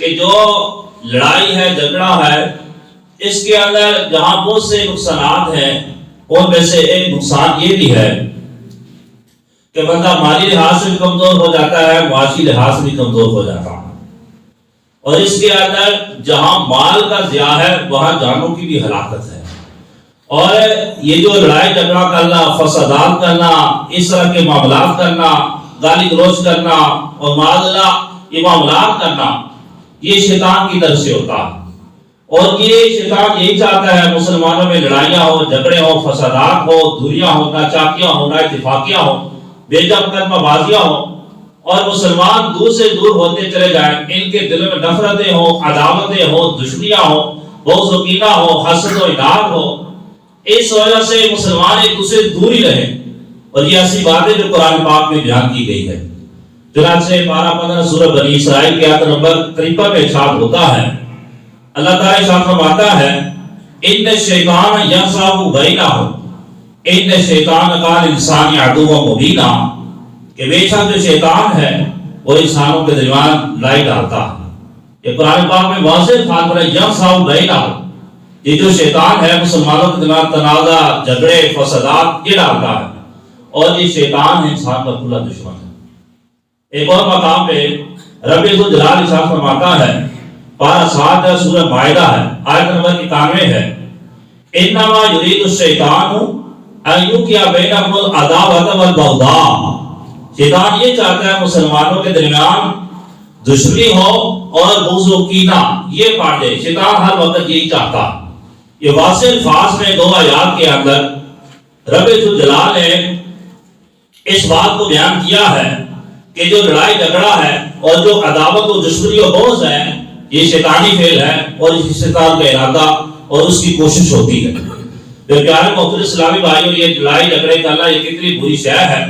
کہ جو لڑائی ہے جھگڑا ہے اس کے اندر جہاں بہت سے نقصانات ہیں ان میں سے ایک نقصان یہ بھی ہے کہ بندہ مالی لحاظ سے بھی کمزور ہو جاتا ہے، معاشی لحاظ سے بھی کمزور ہو جاتا ہے، اور اس کے اندر جہاں مال کا ضیاع ہے وہاں جانوں کی بھی ہلاکت ہے۔ اور یہ جو لڑائی جھگڑا کرنا، فسادات کرنا، اس طرح کے معاملات کرنا، گالی گلوچ کرنا اور معاملہ یہ معاملات کرنا، یہ شیطان کی طرف سے ہوتا ہے، اور یہ شیطان یہی چاہتا ہے مسلمانوں میں لڑائیاں ہو، جھگڑے ہو، فسادات ہو، دوریاں ہو، ناچاکیاں ہو، اتفاقیاں ہو، بیجا مقدمہ بازیاں ہو، اور مسلمان دور سے دور ہوتے چلے جائیں، ان کے دلوں میں نفرتیں ہوں، عداوتیں ہوں، دشمنیاں ہوں، بغض و کینہ ہو، حسد و اناد ہو، اس وجہ سے مسلمان ایک دوسرے دور ہی رہے۔ اور یہ ایسی باتیں جو قرآن پاک میں بیان کی گئی ہے، چنانچہ 12-15 سورہ بنی اسرائیل کی آیت نمبر 53 میں ارشاد ہوتا ہے، اللہ تعالیٰ ارشاد فرماتا ہے ان الشیطان یصعب بینہم ان الشیطان کان للانسان عدوا مبینا، کہ بے شک جو شیطان ہے وہ انسانوں کے درمیان لڑائی ڈالتا ہے۔ یہ قرآن پاک میں واضح الفاظ ہے یصعب بینہم، یہ جو شیطان ہے مسلمانوں کے درمیان تنازع، جھگڑے، فسادات یہ ڈالتا ہے، اور یہ شیطان انسان کا کھلا دشمن ہے۔ ایک اور مقام پہ رب ذوالجلال ارشاد فرماتا ہے، پارہ 7 ہے، سورہ مائدہ ہے، آیت نمبر 91 ہے، انما یرید الشیطان ان یوقع بینکم العداوۃ والبغضاء، شیطان یہ چاہتا ہے مسلمانوں کے درمیان دشمنی ہو اور بغض و کینہ یہ پاڑ دے، شیطان ہر وقت یہی چاہتا ہے۔ یہ واضح الفاظ میں 2 آیات کے اندر رب ذوالجلال نے اس بات کو بیان کیا ہے کہ جو لڑائی جھگڑا ہے اور جو عداوت و دشمنی و بغض ہے یہ شیطانی فعل ہے، اور اس شیطان کا ارادہ اور اس کی کوشش ہوتی ہے۔ پھر پیارے محترم اسلامی بھائیوں، یہ لڑائی جھگڑے کرنا یہ کتنی بری شے ہے۔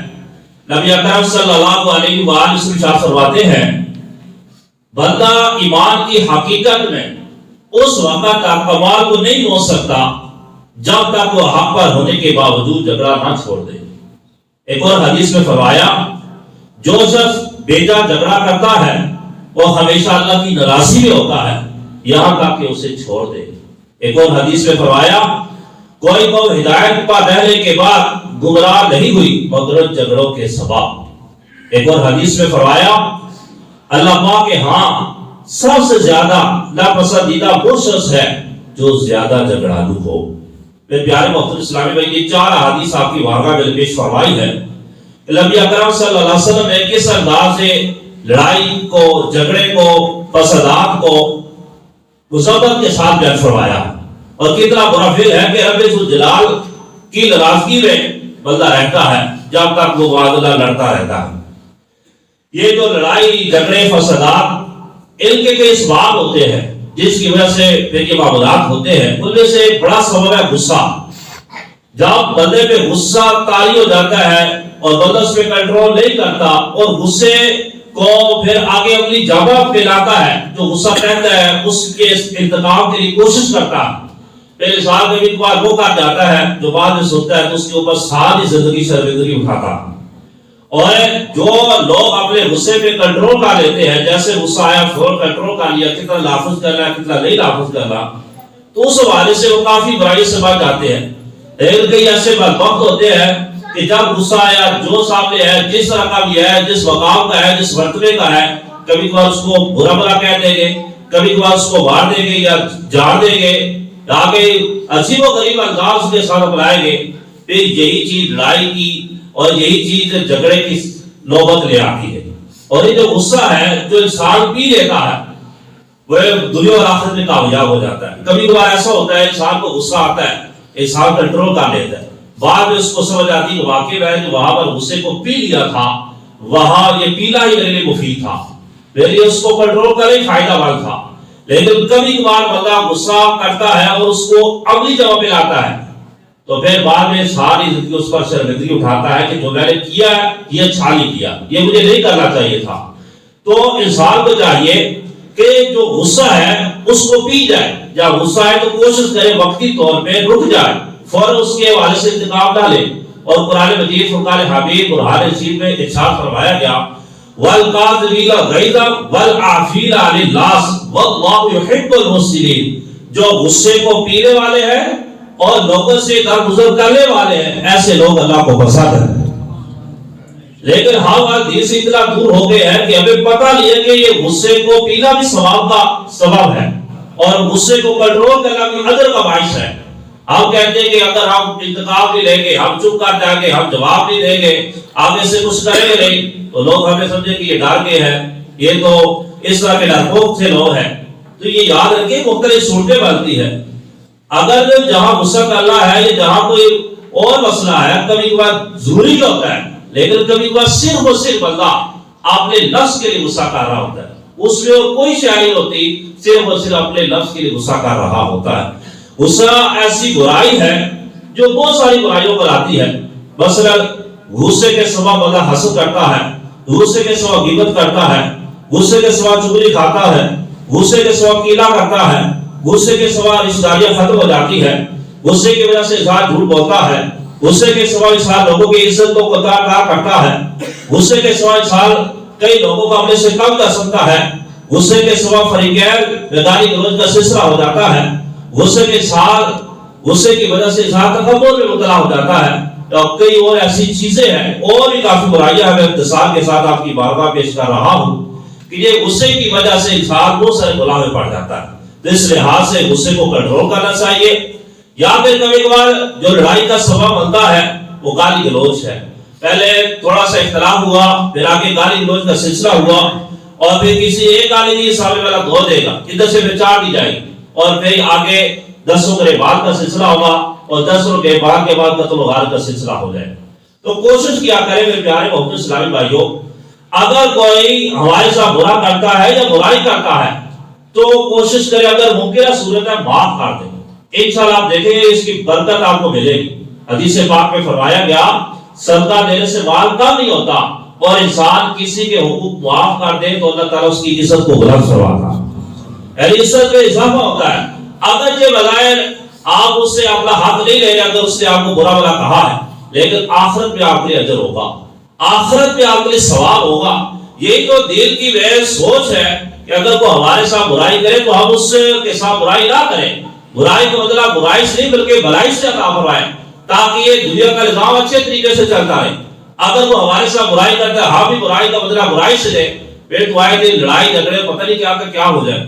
نبی اکرم صلی اللہ علیہ وآلہ وسلم ارشاد فرماتے ہیں، بندہ ایمان کی حقیقت میں اس وقت تک کمال کو نہیں پہنچ سکتا جب تک وہ حق پر ہونے کے باوجود جھگڑا نہ چھوڑ دے۔ ایک اور حدیث میں فرمایا، جو شخص بیجا جھگڑا کرتا ہے وہ ہمیشہ اللہ کی ناراضی میں ہوتا ہے یہاں تک کہ اسے چھوڑ دے۔ ایک اور حدیث میں فرمایا، کوئی قوم ہدایت پر رہنے کے بعد گمراہ نہیں ہوئی مگر جھگڑوں کے سبب۔ ایک اور حدیث میں فرمایا، اللہ پاک کے ہاں سب سے زیادہ ناپسندیدہ وہ شخص ہے جو زیادہ جھگڑالو ہو۔ میرے پیارے محترم اسلامی بھائی، یہ 4 احادیث آپ کی واقعہ میں پیش فرمائی ہے کہ نبی اکرم صلی اللہ علیہ وسلم نے کس انداز سے لڑائی کو، جھگڑے کو، فسادات کو مصیبت کے ساتھ بیان فرمایا، اور کتنا برا فعل ہے کہ رب ذوالجلال کی ناراضگی میں بندہ رہتا ہے جب تک وہ معاملہ لڑتا رہتا ہے۔ یہ جو لڑائی جھگڑے فسادات ان کے کئی اسباب ہوتے ہیں جس کی وجہ سے پھر یہ معاملات ہوتے ہیں، ان میں سے بڑا سبب ہے غصہ۔ جب بندے پہ غصہ طاری ہو جاتا ہے اور بندہ اس پہ کنٹرول نہیں کرتا اور غصے کو پھر آگے اپنی جگہ پھیلاتا ہے، جو غصہ کہتا ہے اس کے انتقام کے لیے کوشش کرتا ہے، پہلے سال میں بھی بار وہ کر جاتا ہے جو بعد میں سوچتا ہے تو اس کے اوپر ساری زندگی شرمندگی اٹھاتا ہے۔ اور جو لوگ اپنے غصے پہ کنٹرول کر لیتے ہیں، جیسے غصہ آیا فوراً کنٹرول کر لیا، کتنا لافظ کرنا ہے کتنا نہیں لافظ کرنا، تو اس حوالے سے وہ کافی برائی سے بچ جاتے ہیں۔ لیکن کئی ایسے بدبخت ہوتے ہیں کہ جب غصہ آیا جو سامنے ہے، جس طرح کا بھی ہے، جس مقام کا ہے، جس مرتبے کا ہے، کبھی کبھار اس کو برا برا کہہ دیں گے، کبھی کبھار اس کو مار دیں گے یا جاڑ دیں گے، آگے عجیب و غریب انداز کے ساتھ اپنائیں گے، پھر یہی چیز لڑائی کی اور یہی چیز جھگڑے کی نوبت لے آتی ہے۔ اور یہ جو غصہ ہے جو انسان پی لیتا ہے وہ دنیا اور آخرت میں کامیاب ہو جاتا ہے۔ کبھی کبھار ایسا ہوتا ہے انسان کو غصہ آتا ہے، انسان کنٹرول کر لیتا ہے، بعد میں اس کو سمجھ آتی ہے کہ واقعی میں جو وہاں پر غصے کو پی لیا تھا وہاں یہ پینا ہی میرے لیے مفید تھا، میرے لیے اس کو کنٹرول کرنا ہی فائدہ مند تھا۔ لیکن کبھی کبھار بندہ غصہ کرتا ہے اور اس کو عملی جگہ پہ لاتا ہے تو پھر بعد میں ساری زندگی اس پر شرمندگی اٹھاتا ہے کہ جو میں نے کیا ہے یہ اچھا نہیں کیا، یہ مجھے نہیں کرنا چاہیے تھا۔ تو انسان کو چاہیے کہ جو غصہ ہے اس کو پی جائے، جب غصہ ہے تو کوشش کرے وقتی طور پہ رک جائے، فوراً اس کے حوالے سے انتقام ڈالے۔ اور قرآن مجید فرقان حمید اور حال رشید میں ارشاد فرمایا گیا، والکاظمین الغیظ والعافین عن الناس واللہ یحب المحسنین، جو غصے کو پینے والے ہیں اور لوگوں سے درگزر کرنے والے ہیں، ایسے لوگ اللہ کو پسند ہیں۔ لیکن ہم دین سے اتنا دور ہو گئے ہیں کہ ہمیں پتہ نہیں ہے کہ یہ غصے کو پینا بھی ثواب کا سبب ہے اور غصے کو کنٹرول کرنا بھی اجر کا باعث ہے۔ ہم کہتے ہیں کہ اگر ہم انتقام نہیں لیں گے، ہم چپ کر جائیں گے، ہم جواب نہیں دیں گے، آگے سے کچھ کریں گے نہیں، تو لوگ ہمیں سمجھیں کہ یہ ڈر کے ہیں، یہ تو اس طرح کے ڈرپوک سے لوگ ہیں۔ تو یہ یاد رکھیں مختلف صورتیں بنتی ہیں۔ اگر جہاں غصہ کرنا ہے یا جہاں کوئی اور مسئلہ ہے، کبھی کبھار ضروری ہوتا ہے، لیکن کبھی کبھار صرف اور صرف بندہ اپنے نفس کے لیے غصہ کر رہا ہوتا ہے، اس میں کوئی شے نہیں ہوتی، صرف اور صرف اپنے نفس کے لیے غصہ کر رہا ہوتا ہے۔ غصہ ایسی برائی ہے جو بہت ساری برائیوں پر آتی ہے۔ مثلا غصے کے سوا بندہ حسد کرتا ہے، غصے کے سوا غیبت کرتا ہے، غصے کے سوا چغلی کھاتا ہے، غصے کے سوا کینہ کرتا ہے، غصے کے سوا رشتہ داریاں ختم ہو جاتی ہے، غصے کی وجہ سے انسان جھوٹ بولتا ہے، غصے کے سوا انسان لوگوں کی عزت کو قطار کرتا ہے، غصے کے سوا انسان کئی لوگوں کو اپنے سے کم کر سکتا ہے، غصے کے سوا فریقین گالی گلوچ کا سلسلہ ہو جاتا ہے، غصے کے ساتھ غصے کی وجہ سے انسان تکبر میں مبتلا ہو جاتا ہے، اور کئی اور ایسی چیزیں ہیں، اور بھی کافی برائیاں میں اختصار کے ساتھ آپ کی بارگاہ پیش کر رہا ہوں کہ یہ غصے کی وجہ سے انسان بہت سارے گناہ میں پڑ جاتا ہے۔ تو اس لحاظ سے غصے کو کنٹرول کرنا چاہیے۔ یا پھر کبھی کبھار جو لڑائی کا سبب بنتا ہے وہ گالی گلوچ ہے۔ پہلے تھوڑا سا اختلاف ہوا، پھر آگے گالی گلوچ کا سلسلہ ہوا، اور پھر کسی ایک گالی نہیں سامنے والا دھو دے گا، ادھر سے پھر چار دی جائے گی، اور پھر آگے 10 گریبان کا سلسلہ ہوگا، اور 10 گریبان کے بعد قتل و غارت کا سلسلہ ہو جائے۔ تو کوشش کیا کریں میرے پیارے محترم اسلامی بھائیوں، اگر کوئی ہمارے ساتھ برا کرتا ہے یا برائی کرتا ہے تو کوشش کریں اگر ممکنہ صورت ہے معاف کر دیں۔ انشاءاللہ آپ دیکھیں گے اس کی برکت آپ کو ملے گی۔ حدیث پاک میں فرمایا گیا صدقہ دینے سے مال کم نہیں ہوتا، اور انسان کسی کے حقوق معاف کر دے تو اللہ تعالیٰ اس کی عزت کو بلند فرماتا ہے، یعنی عزت میں اضافہ ہوتا ہے۔ اگر یہ بظاہر آپ اس سے اپنا حق نہیں لے رہے، اگر اس نے آپ کو برا بلا کہا ہے، لیکن آخرت میں آپ کے اجر ہوگا، آخرت میں آپ کے ثواب ہوگا۔ یہی تو دل کی وہ سوچ ہے کہ اگر وہ ہمارے ساتھ برائی کرے تو ہم اس کے ساتھ برائی نہ کریں، برائی کا مطلب برائی سے نہیں بلکہ بھلائی سے عطا فرمائے، تاکہ یہ دنیا کا نظام اچھے طریقے سے چلتا رہے۔ اگر وہ ہمارے ساتھ برائی کرتا ہے، ہم بھی برائی کا بدلہ برائی سے دیں، پھر تو آئے دن لڑائی جھگڑے پتہ نہیں کیا کیا ہو جائے۔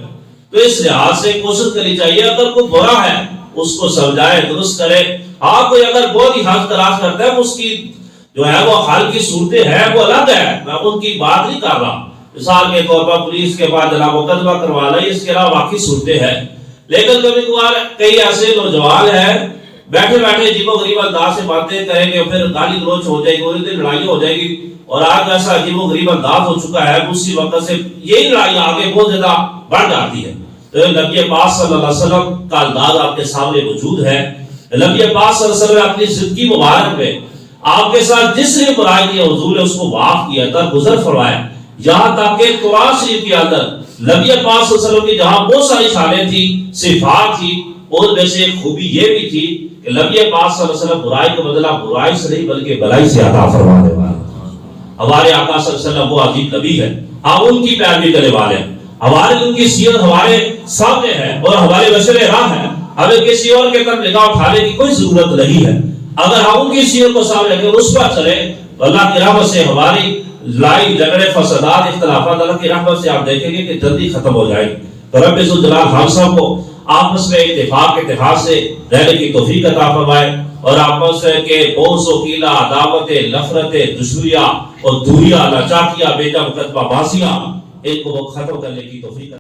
تو اس لحاظ سے کوشش کرنی چاہیے اگر کوئی برا ہے اس کو سمجھائے، درست کرے۔ ہاں کوئی اگر بہت ہی حل تلاش کرتا ہے، اس کی جو ہے وہ حل کی صورتیں ہیں وہ الگ ہے، میں ان کی بات نہیں کر رہا۔ مثال کے طور پر پولیس کے بعد جناب مقدمہ کروا لیں، اس کے علاوہ باقی صورتیں ہیں۔ لیکن کبھی کبھار کئی ایسے نوجوان ہیں بیٹھے بیٹھے عجیب و غریب انداز سے باتیں کریں گے، پھر گالی گلوچ ہو جائے گی، اور دن لڑائی ہو جائے گی، اور آج ایسا عجیب و غریب انداز ہو چکا ہے اسی وقت سے یہی لڑائی آگے بہت زیادہ بڑھ جاتی ہے۔ تو نبی پاک صلی اللہ علیہ وسلم کا انداز آپ کے سامنے موجود ہے۔ نبی پاک صلی اللہ علیہ وسلم اپنی زندگی مبارک میں آپ کے ساتھ جس نے برائی کی حضور نے اس کو معاف کیا، درگزر فرمایا، یہاں تک کہ قرآن شریف کے اندر نبی پاک صلی اللہ علیہ وسلم کی جہاں بہت ساری شانیں تھی، صفات تھی، اور میں سے ایک خوبی یہ بھی تھی کہ نبی پاک صلی اللہ علیہ وسلم برائی کا بدلہ برائی سے نہیں بلکہ بھلائی سے عطا فرمانے والے۔ ہمارے آقا صلی اللہ علیہ وسلم وہ عظیم نبی ہے، ہم ان کی پیروی کرنے والے ہیں، ہمارے ان کی سیرت ہمارے سامنے ہے اور ہمارے مشعل راہ ہے، ہمیں کسی اور کے طرف نگاہ اٹھانے کی کوئی ضرورت نہیں ہے۔ اگر ہم ان کی سیرت کو سامنے رکھیں اور اس پر چلیں تو اللہ کی رحمت سے ہماری لڑائی جھگڑے فسادات اختلافات اللہ کی رحمت سے آپ دیکھیں گے کہ جلدی ختم ہو جائے گی۔ تو رب ذوالجلال ہم سب کو آپس میں اتفاق سے رہنے کی توفیق عطا فرمائے، اور آپس کے بغض و کینہ، عداوتیں، نفرتیں، دشمنیاں اور دوریاں، لاچاکیاں، بیٹا مقدمہ بازیاں، ان کو ختم کرنے کی توفیق